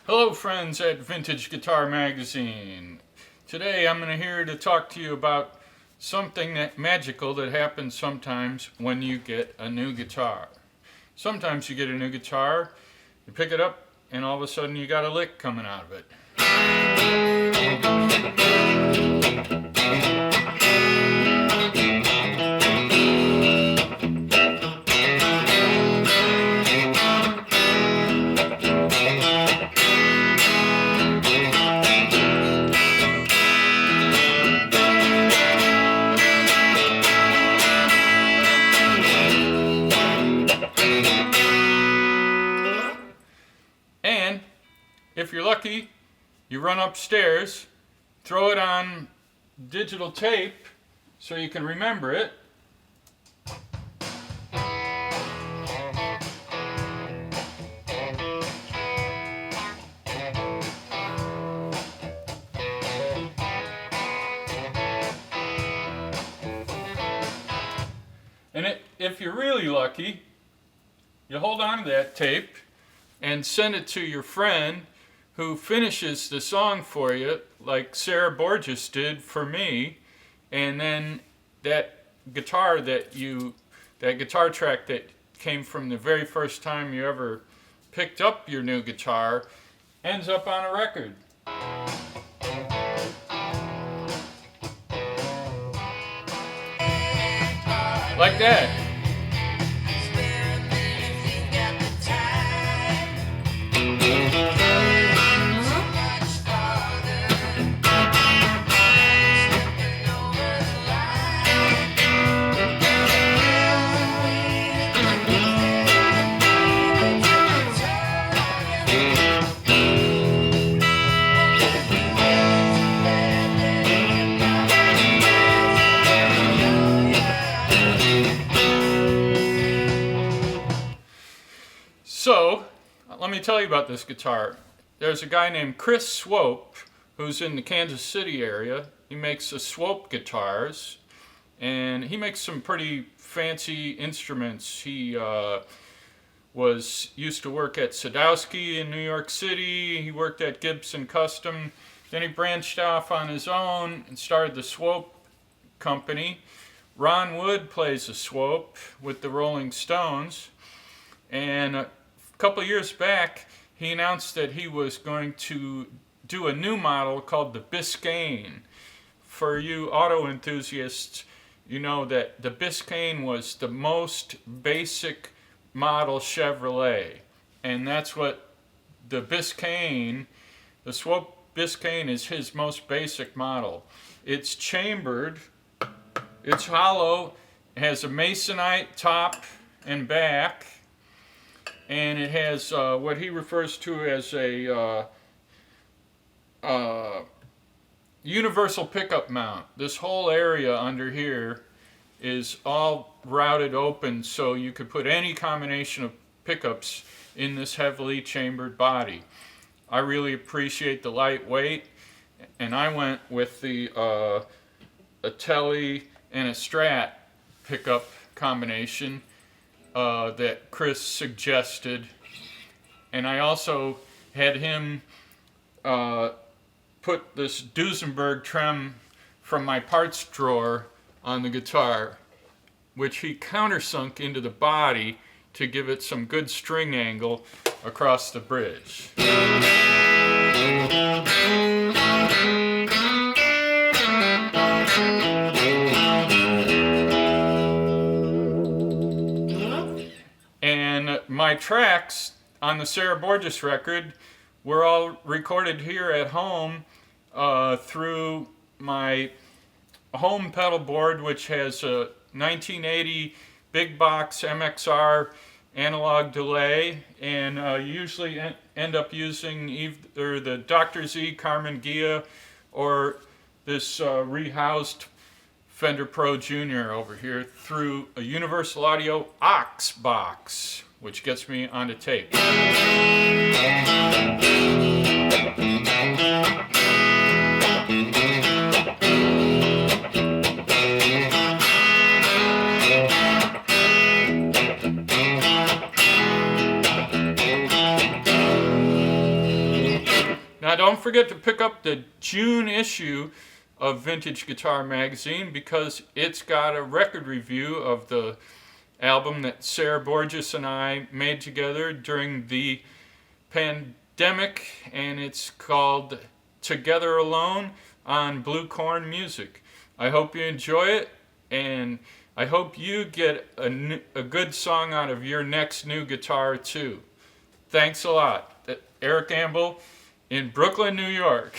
Hello friends at Vintage Guitar Magazine. Today I'm here to talk to you about something magical that happens sometimes when you get a new guitar. Sometimes you get a new guitar, you pick it up, and all of a sudden you got a lick coming out of it. And if you're lucky, you run upstairs, throw it on digital tape so you can remember it. And if you're really lucky, you hold on to that tape and send it to your friend who finishes the song for you, like Sarah Borges did for me, and then that guitar track that came from the very first time you ever picked up your new guitar ends up on a record. Like that. So, let me tell you about this guitar. There's a guy named Chris Swope who's in the Kansas City area. He makes the Swope guitars, and he makes some pretty fancy instruments. He used to work at Sadowski in New York City. He worked at Gibson Custom. Then he branched off on his own and started the Swope company. Ron Wood plays the Swope with the Rolling Stones, and a couple of years back, he announced that he was going to do a new model called the Biscayne. For you auto enthusiasts, you know that the Biscayne was the most basic model Chevrolet. And that's what the Biscayne, the Swope Biscayne, is his most basic model. It's chambered, it's hollow, it has a masonite top and back, and it has what he refers to as a universal pickup mount. This whole area under here is all routed open so you could put any combination of pickups in this heavily chambered body. I really appreciate the lightweight, and I went with the a Telly and a Strat pickup combination that Chris suggested, and I also had him put this Duesenberg trem from my parts drawer on the guitar, which he countersunk into the body to give it some good string angle across the bridge. And my tracks on the Sarah Borges record were all recorded here at home through my home pedal board, which has a 1980 big box MXR analog delay, and usually end up using either the Dr. Z Carmen Gia or this rehoused Fender Pro Junior over here through a Universal Audio aux box, which gets me onto tape. Now, don't forget to pick up the June issue of Vintage Guitar Magazine because it's got a record review of the album that Sarah Borges and I made together during the pandemic, and it's called Together Alone on Blue Corn Music. I hope you enjoy it, and I hope you get a good song out of your next new guitar too. Thanks a lot. Eric Ambel in Brooklyn, New York.